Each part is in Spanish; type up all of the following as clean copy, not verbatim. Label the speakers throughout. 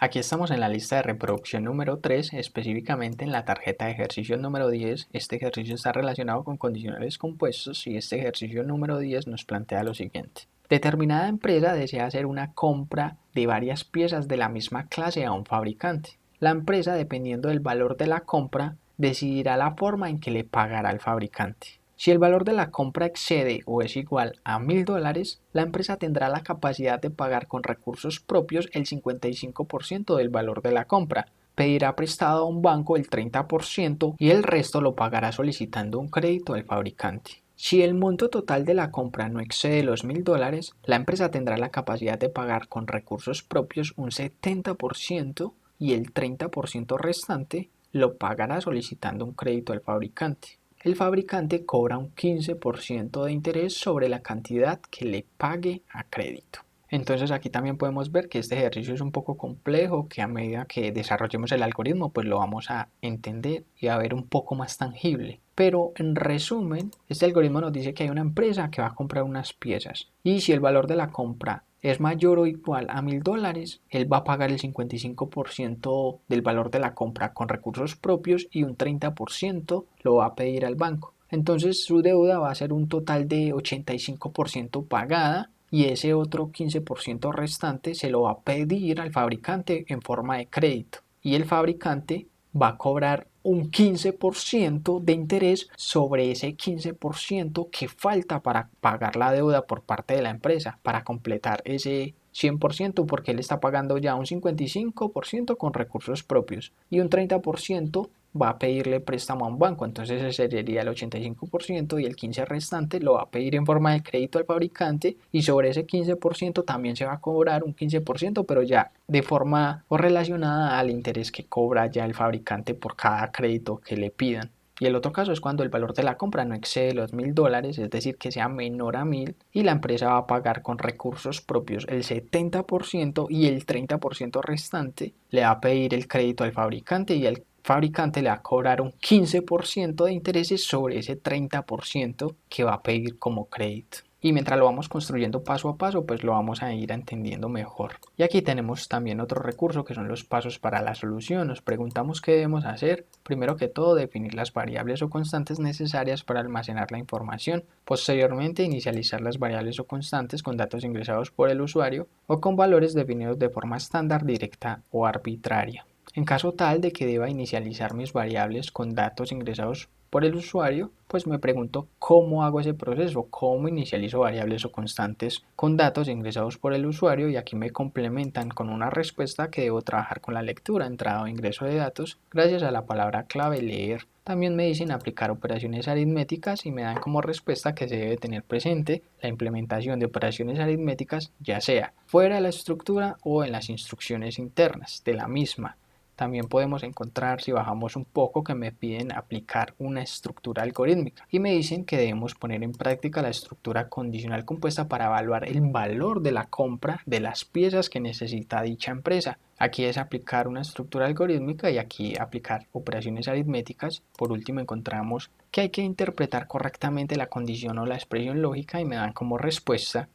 Speaker 1: Aquí estamos en la lista de reproducción número 3, específicamente en la tarjeta de ejercicio número 10. Este ejercicio está relacionado con condicionales compuestos y este ejercicio número 10 nos plantea lo siguiente. Determinada empresa desea hacer una compra de varias piezas de la misma clase a un fabricante. La empresa, dependiendo del valor de la compra, decidirá la forma en que le pagará al fabricante. Si el valor de la compra excede o es igual a $1000, la empresa tendrá la capacidad de pagar con recursos propios el 55% del valor de la compra, pedirá prestado a un banco el 30% y el resto lo pagará solicitando un crédito al fabricante. Si el monto total de la compra no excede los $1000, la empresa tendrá la capacidad de pagar con recursos propios un 70% y el 30% restante lo pagará solicitando un crédito al fabricante. El fabricante cobra un 15% de interés sobre la cantidad que le pague a crédito. Entonces aquí también podemos ver que este ejercicio es un poco complejo, que a medida que desarrollemos el algoritmo pues lo vamos a entender y a ver un poco más tangible. Pero en resumen, este algoritmo nos dice que hay una empresa que va a comprar unas piezas y si el valor de la compra es mayor o igual a $1000, él va a pagar el 55% del valor de la compra con recursos propios y un 30% lo va a pedir al banco. Entonces su deuda va a ser un total de 85% pagada y ese otro 15% restante se lo va a pedir al fabricante en forma de crédito. Y el fabricante va a cobrar un 15% de interés sobre ese 15% que falta para pagar la deuda por parte de la empresa, para completar ese 100% porque él está pagando ya un 55% con recursos propios y un 30% va a pedirle préstamo a un banco, entonces ese sería el 85% y el 15% restante lo va a pedir en forma de crédito al fabricante y sobre ese 15% también se va a cobrar un 15%, pero ya de forma relacionada al interés que cobra ya el fabricante por cada crédito que le pidan. Y el otro caso es cuando el valor de la compra no excede los $1000, es decir, que sea menor a 1000 y la empresa va a pagar con recursos propios el 70% y el 30% restante le va a pedir el crédito al fabricante y el fabricante le va a cobrar un 15% de intereses sobre ese 30% que va a pedir como crédito. Y mientras lo vamos construyendo paso a paso, pues lo vamos a ir entendiendo mejor. Y aquí tenemos también otro recurso que son los pasos para la solución. Nos preguntamos qué debemos hacer. Primero que todo, definir las variables o constantes necesarias para almacenar la información. Posteriormente, inicializar las variables o constantes con datos ingresados por el usuario o con valores definidos de forma estándar, directa o arbitraria. En caso tal de que deba inicializar mis variables con datos ingresados por el usuario, pues me pregunto cómo hago ese proceso, cómo inicializo variables o constantes con datos ingresados por el usuario y aquí me complementan con una respuesta que debo trabajar con la lectura, entrada o ingreso de datos gracias a la palabra clave leer. También me dicen aplicar operaciones aritméticas y me dan como respuesta que se debe tener presente la implementación de operaciones aritméticas ya sea fuera de la estructura o en las instrucciones internas de la misma. También podemos encontrar, si bajamos un poco, que me piden aplicar una estructura algorítmica y me dicen que debemos poner en práctica la estructura condicional compuesta para evaluar el valor de la compra de las piezas que necesita dicha empresa. Aquí es aplicar una estructura algorítmica y aquí aplicar operaciones aritméticas. Por último encontramos que hay que interpretar correctamente la condición o la expresión lógica y me dan como respuesta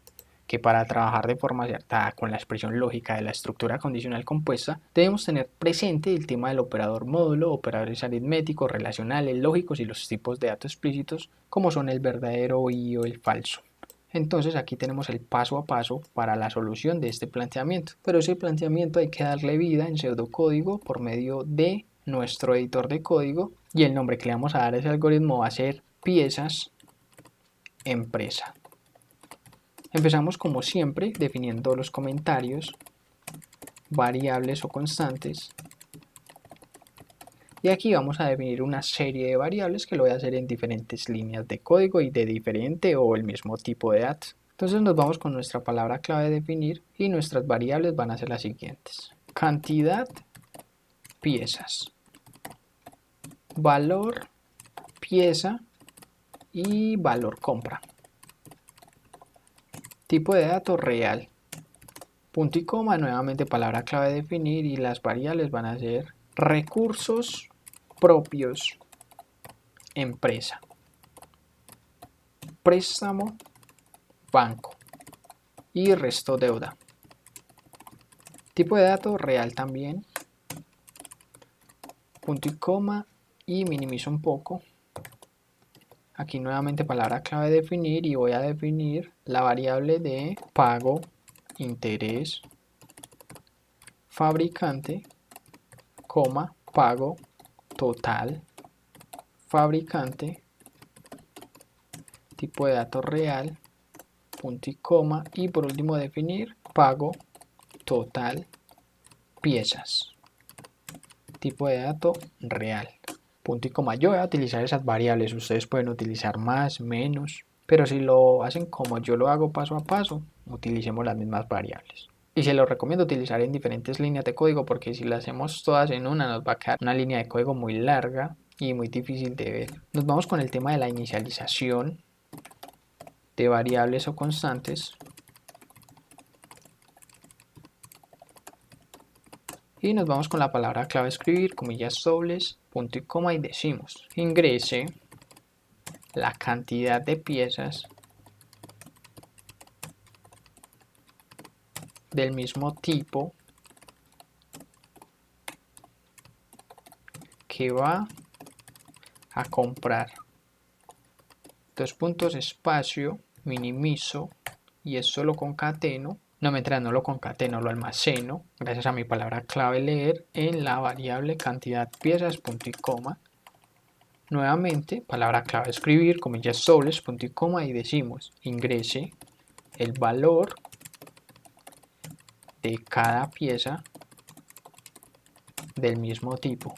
Speaker 1: que para trabajar de forma acertada con la expresión lógica de la estructura condicional compuesta, debemos tener presente el tema del operador módulo, operadores aritméticos, relacionales, lógicos y los tipos de datos explícitos como son el verdadero y o el falso. Entonces aquí tenemos el paso a paso para la solución de este planteamiento, pero ese planteamiento hay que darle vida en pseudocódigo por medio de nuestro editor de código y el nombre que le vamos a dar a ese algoritmo va a ser piezas empresa. Empezamos como siempre definiendo los comentarios, variables o constantes. Y aquí vamos a definir una serie de variables que lo voy a hacer en diferentes líneas de código y de diferente o el mismo tipo de datos. Entonces nos vamos con nuestra palabra clave definir y nuestras variables van a ser las siguientes. Cantidad, piezas, valor, pieza y valor compra. Tipo de dato real. Punto y coma, nuevamente palabra clave definir y las variables van a ser recursos propios, empresa, préstamo, banco y resto deuda. Tipo de dato real también, punto y coma, y minimizo un poco. Aquí nuevamente palabra clave definir y voy a definir la variable de pago, interés, fabricante, coma, pago, total, fabricante, tipo de dato real, punto y coma, y por último definir pago, total, piezas, tipo de dato real, punto y coma. Yo voy a utilizar esas variables, ustedes pueden utilizar más, menos, pero si lo hacen como yo lo hago paso a paso, utilicemos las mismas variables. Y se lo recomiendo utilizar en diferentes líneas de código porque si lo hacemos todas en una nos va a quedar una línea de código muy larga y muy difícil de ver. Nos vamos con el tema de la inicialización de variables o constantes. Y nos vamos con la palabra clave escribir, comillas dobles, punto y coma y decimos ingrese la cantidad de piezas del mismo tipo que va a comprar. Dos puntos espacio, minimizo y esto lo concateno. No me entra, no lo concateno, lo almaceno gracias a mi palabra clave leer en la variable cantidad piezas, punto y coma. Nuevamente, palabra clave escribir, comillas dobles, punto y coma y decimos ingrese el valor de cada pieza del mismo tipo.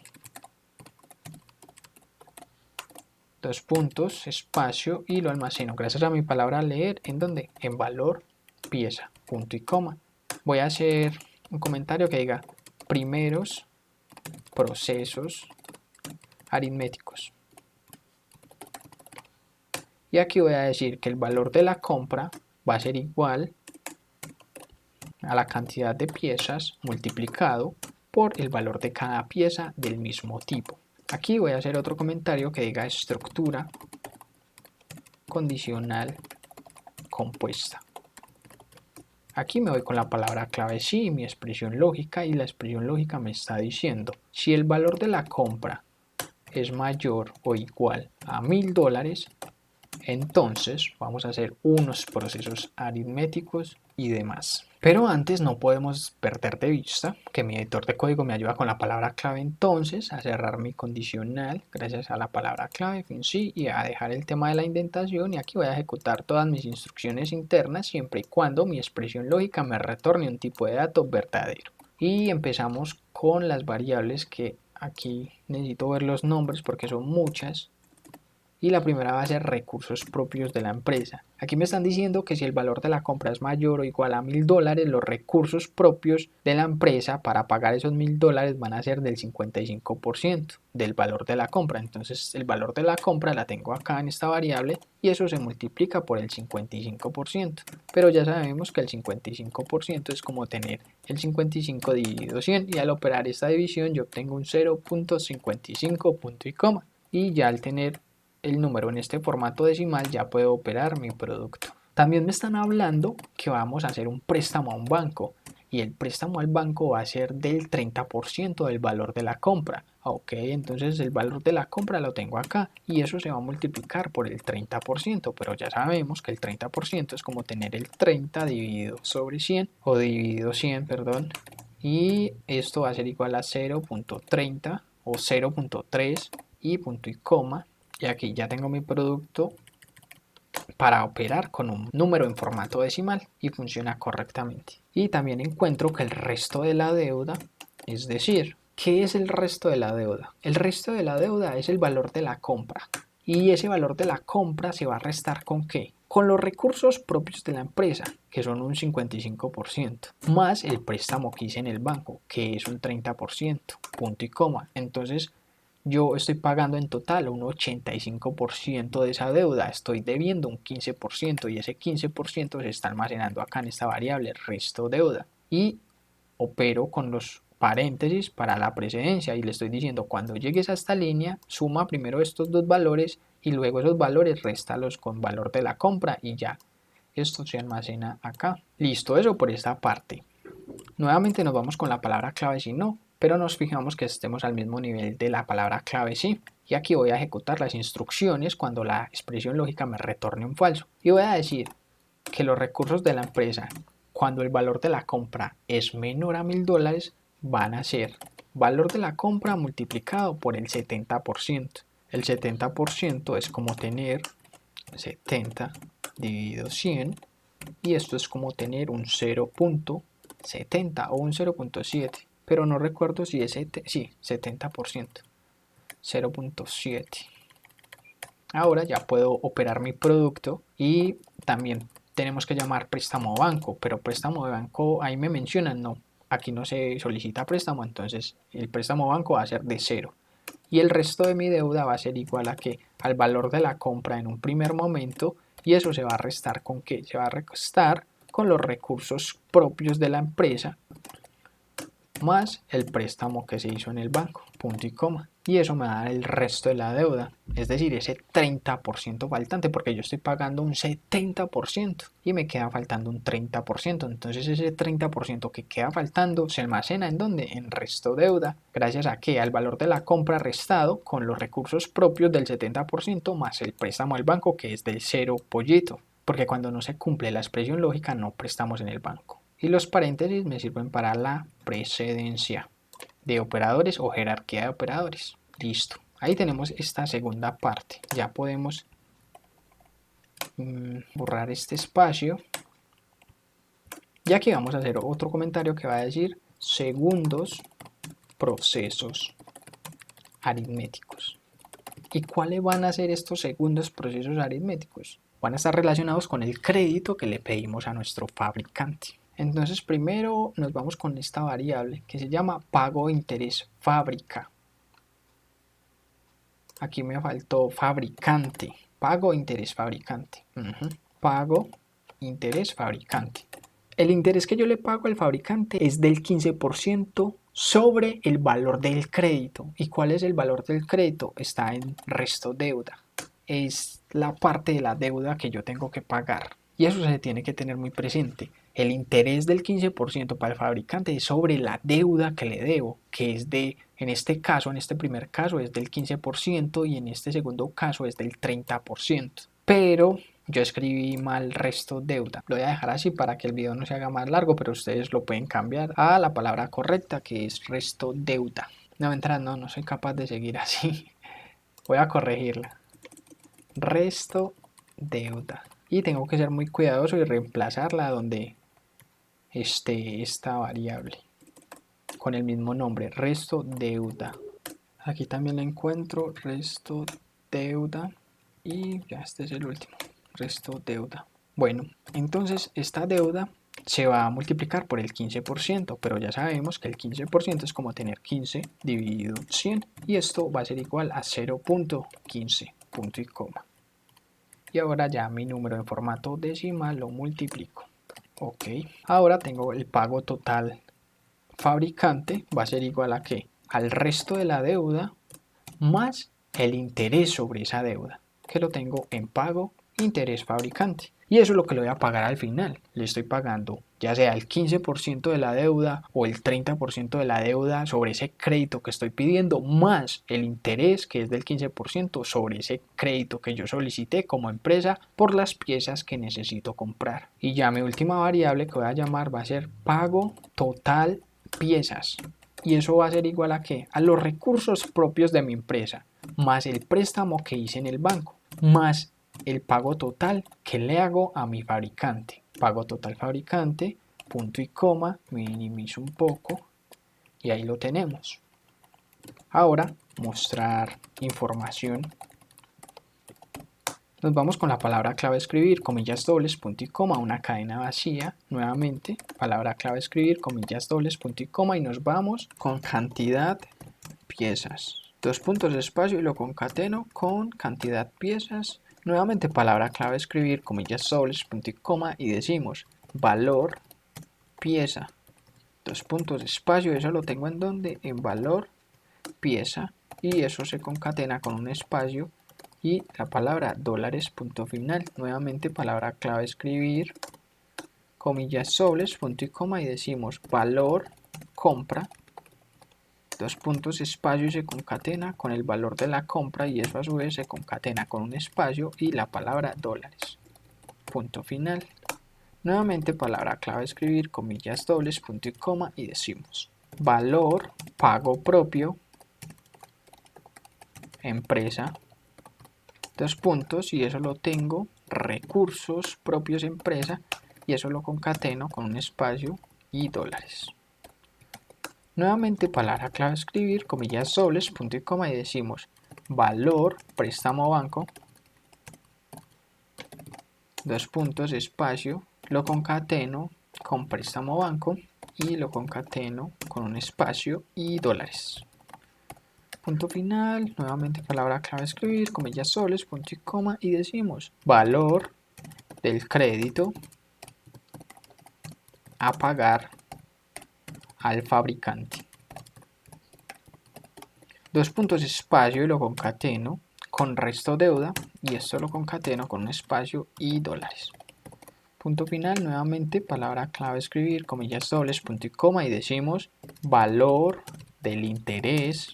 Speaker 1: Dos puntos, espacio y lo almaceno gracias a mi palabra leer en donde en valor pieza, punto y coma. Voy a hacer un comentario que diga primeros procesos aritméticos. Y aquí voy a decir que el valor de la compra va a ser igual a la cantidad de piezas multiplicado por el valor de cada pieza del mismo tipo. Aquí voy a hacer otro comentario que diga estructura condicional compuesta. Aquí me voy con la palabra clave sí y mi expresión lógica, y la expresión lógica me está diciendo si el valor de la compra es mayor o igual a $1000, entonces vamos a hacer unos procesos aritméticos y demás. Pero antes no podemos perder de vista que mi editor de código me ayuda con la palabra clave entonces a cerrar mi condicional gracias a la palabra clave fin sí y a dejar el tema de la indentación, y aquí voy a ejecutar todas mis instrucciones internas siempre y cuando mi expresión lógica me retorne un tipo de dato verdadero. Y empezamos con las variables que aquí necesito ver los nombres porque son muchas. Y la primera va a ser recursos propios de la empresa. Aquí me están diciendo que si el valor de la compra es mayor o igual a $1000, los recursos propios de la empresa para pagar esos $1000 van a ser del 55% del valor de la compra. Entonces el valor de la compra la tengo acá en esta variable y eso se multiplica por el 55%. Pero ya sabemos que el 55% es como tener el 55 dividido 100 y al operar esta división yo obtengo un 0.55 punto y coma. Y ya al tener el número en este formato decimal ya puedo operar mi producto. También me están hablando que vamos a hacer un préstamo a un banco y el préstamo al banco va a ser del 30% del valor de la compra. Ok, entonces el valor de la compra lo tengo acá y eso se va a multiplicar por el 30%, pero ya sabemos que el 30% es como tener el 30 dividido sobre 100 o dividido 100, perdón, y esto va a ser igual a 0.30 o 0.3 y punto y coma. Y aquí ya tengo mi producto para operar con un número en formato decimal y funciona correctamente. Y también encuentro que el resto de la deuda, es decir, ¿qué es el resto de la deuda? El resto de la deuda es el valor de la compra. Y ese valor de la compra se va a restar ¿con qué? Con los recursos propios de la empresa, que son un 55%, más el préstamo que hice en el banco, que es un 30%, punto y coma. Entonces, yo estoy pagando en total un 85% de esa deuda, estoy debiendo un 15% y ese 15% se está almacenando acá en esta variable resto deuda y opero con los paréntesis para la precedencia y le estoy diciendo cuando llegues a esta línea suma primero estos dos valores y luego esos valores réstalos con valor de la compra y ya esto se almacena acá. Listo, eso por esta parte. Nuevamente nos vamos con la palabra clave si no, pero nos fijamos que estemos al mismo nivel de la palabra clave sí. Y aquí voy a ejecutar las instrucciones cuando la expresión lógica me retorne un falso. Y voy a decir que los recursos de la empresa, cuando el valor de la compra es menor a $1000, van a ser valor de la compra multiplicado por el 70%. El 70% es como tener 70 dividido 100 y esto es como tener un 0.70 o un 0.7, pero no recuerdo si es 70%, 0.7. Ahora ya puedo operar mi producto y también tenemos que llamar préstamo banco, pero préstamo de banco ahí me mencionan, no, aquí no se solicita préstamo, entonces el préstamo banco va a ser de 0 y el resto de mi deuda va a ser igual a que al valor de la compra en un primer momento, y eso se va a restar con qué, se va a restar con los recursos propios de la empresa más el préstamo que se hizo en el banco, punto y coma. Y eso me da el resto de la deuda, es decir, ese 30% faltante, porque yo estoy pagando un 70% y me queda faltando un 30%. Entonces ese 30% que queda faltando se almacena ¿en dónde? En resto deuda, gracias a que al valor de la compra restado con los recursos propios del 70% más el préstamo al banco que es del 0 pollito, porque cuando no se cumple la expresión lógica no prestamos en el banco. Y los paréntesis me sirven para la precedencia de operadores o jerarquía de operadores. Listo. Ahí tenemos esta segunda parte. Ya podemos borrar este espacio. Y aquí vamos a hacer otro comentario que va a decir segundos procesos aritméticos. ¿Y cuáles van a ser estos segundos procesos aritméticos? Van a estar relacionados con el crédito que le pedimos a nuestro fabricante. Entonces primero nos vamos con esta variable que se llama pago interés fábrica. Aquí me faltó fabricante. Pago interés fabricante. Pago interés fabricante. El interés que yo le pago al fabricante es del 15% sobre el valor del crédito. ¿Y cuál es el valor del crédito? Está en resto deuda. Es la parte de la deuda que yo tengo que pagar. Y eso se tiene que tener muy presente. El interés del 15% para el fabricante es sobre la deuda que le debo, que es de, en este caso, en este primer caso es del 15% y en este segundo caso es del 30%. Pero yo escribí mal resto deuda. Lo voy a dejar así para que el video no se haga más largo, pero ustedes lo pueden cambiar a la palabra correcta que es resto deuda. No, no soy capaz de seguir así. Voy a corregirla. Resto deuda. Y tengo que ser muy cuidadoso y reemplazarla donde esté esta variable con el mismo nombre, resto deuda. Aquí también la encuentro, resto deuda, y ya este es el último, resto deuda. Bueno, entonces esta deuda se va a multiplicar por el 15%, pero ya sabemos que el 15% es como tener 15 dividido 100 y esto va a ser igual a 0.15, punto y coma. Y ahora ya mi número en formato decimal lo multiplico. Ok, ahora tengo el pago total fabricante, va a ser igual a ¿qué? Al resto de la deuda más el interés sobre esa deuda, que lo tengo en pago interés fabricante. Y eso es lo que le voy a pagar al final. Le estoy pagando ya sea el 15% de la deuda o el 30% de la deuda sobre ese crédito que estoy pidiendo, más el interés que es del 15% sobre ese crédito que yo solicité como empresa por las piezas que necesito comprar. Y ya mi última variable que voy a llamar va a ser pago total piezas. Y eso va a ser igual a ¿qué? A los recursos propios de mi empresa, más el préstamo que hice en el banco, más el pago total que le hago a mi fabricante. Pago total fabricante, punto y coma, minimizo un poco y ahí lo tenemos. Ahora, mostrar información. Nos vamos con la palabra clave escribir, comillas dobles, punto y coma, una cadena vacía, nuevamente, palabra clave escribir, comillas dobles, punto y coma, y nos vamos con cantidad piezas. Dos puntos de espacio y lo concateno con cantidad piezas. Nuevamente palabra clave escribir, comillas dobles, punto y coma, y decimos valor pieza. Dos puntos de espacio, eso lo tengo en donde, en valor pieza, y eso se concatena con un espacio y la palabra dólares punto final. Nuevamente palabra clave escribir, comillas dobles, punto y coma, y decimos valor compra, dos puntos, espacio, y se concatena con el valor de la compra, y eso a su vez se concatena con un espacio y la palabra dólares. Punto final. Nuevamente palabra clave escribir, comillas dobles, punto y coma, y decimos valor pago propio empresa, dos puntos, y eso lo tengo, recursos propios empresa, y eso lo concateno con un espacio y dólares. Nuevamente palabra clave escribir, comillas dobles, punto y coma, y decimos valor préstamo banco, dos puntos, espacio, lo concateno con préstamo banco y lo concateno con un espacio y dólares. Punto final, nuevamente palabra clave escribir, comillas dobles, punto y coma, y decimos valor del crédito a pagar al fabricante. Dos puntos, espacio, y lo concateno con resto deuda, y esto lo concateno con un espacio y dólares. Punto final, nuevamente palabra clave escribir, comillas dobles, punto y coma, y decimos valor del interés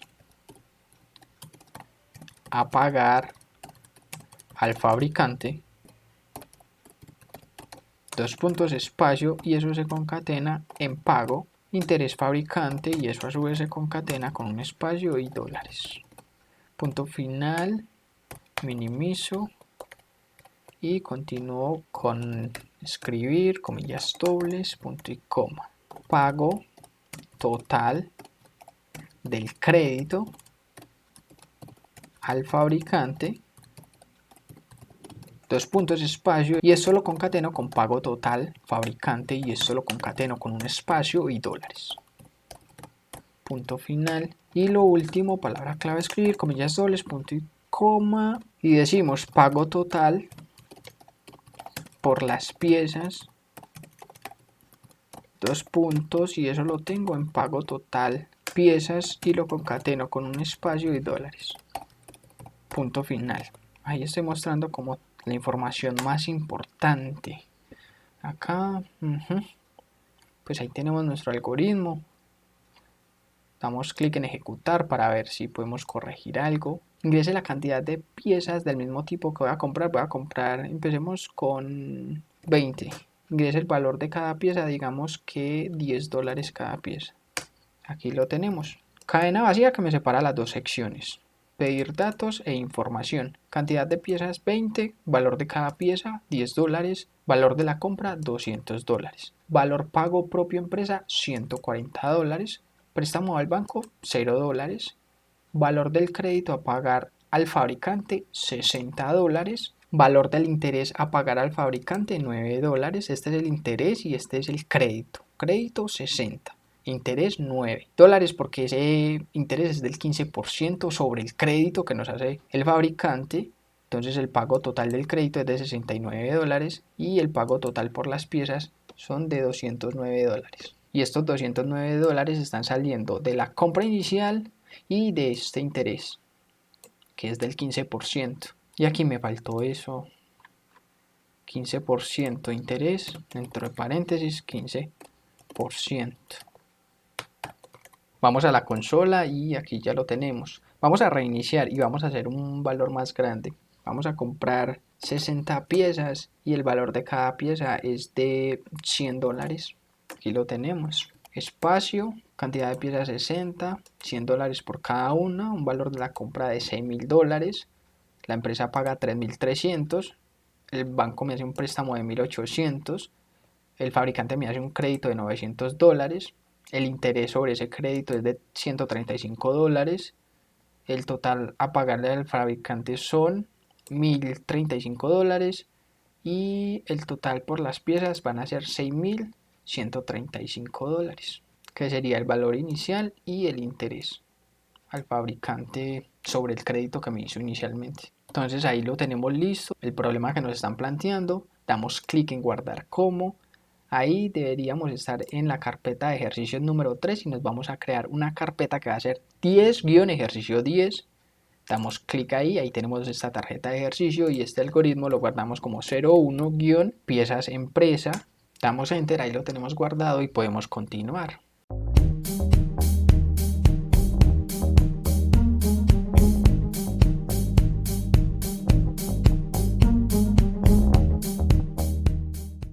Speaker 1: a pagar al fabricante, dos puntos, espacio, y eso se concatena en pago, interés fabricante, y eso a su vez se concatena con un espacio y dólares. Punto final, minimizo y continúo con escribir, comillas dobles, punto y coma. Pago total del crédito al fabricante, dos puntos, espacio, y esto lo concateno con pago total fabricante, y esto lo concateno con un espacio y dólares. Punto final, y lo último, palabra clave escribir, comillas dobles, punto y coma, y decimos pago total por las piezas, dos puntos, y eso lo tengo en pago total piezas, y lo concateno con un espacio y dólares. Punto final. Ahí estoy mostrando como la información más importante. Acá, pues ahí tenemos nuestro algoritmo. Damos clic en ejecutar para ver si podemos corregir algo. Ingrese la cantidad de piezas del mismo tipo que voy a comprar. Voy a comprar, empecemos con 20. Ingrese el valor de cada pieza, digamos que $10 cada pieza. Aquí lo tenemos. Cadena vacía que me separa las dos secciones. Pedir datos e información. Cantidad de piezas 20, valor de cada pieza $10, valor de la compra $200. Valor pago propio empresa $140. Préstamo al banco $0. Valor del crédito a pagar al fabricante $60. Valor del interés a pagar al fabricante $9. Este es el interés y este es el crédito. Crédito 60. Interés $9 porque ese interés es del 15% sobre el crédito que nos hace el fabricante. Entonces el pago total del crédito es de $69 y el pago total por las piezas son de $209. Y estos $209 están saliendo de la compra inicial y de este interés, que es del 15%. Y aquí me faltó eso. 15% interés, dentro de paréntesis 15%. Vamos a la consola y aquí ya lo tenemos. Vamos a reiniciar y vamos a hacer un valor más grande. Vamos a comprar 60 piezas y el valor de cada pieza es de $100. Aquí lo tenemos. Espacio, cantidad de piezas 60, $100 por cada una, un valor de la compra de $6.000. La empresa paga 3.300, el banco me hace un préstamo de 1.800, el fabricante me hace un crédito de $900. El interés sobre ese crédito es de $135. El total a pagarle al fabricante son $1.035 y el total por las piezas van a ser $6.135, que sería el valor inicial y el interés al fabricante sobre el crédito que me hizo inicialmente. Entonces ahí lo tenemos listo, el problema que nos están planteando, damos clic en guardar como. Ahí deberíamos estar en la carpeta de ejercicio número 3 y nos vamos a crear una carpeta que va a ser 10-ejercicio 10. Damos clic ahí tenemos esta tarjeta de ejercicio y este algoritmo lo guardamos como 01-piezas empresa Damos Enter, ahí lo tenemos guardado y podemos continuar.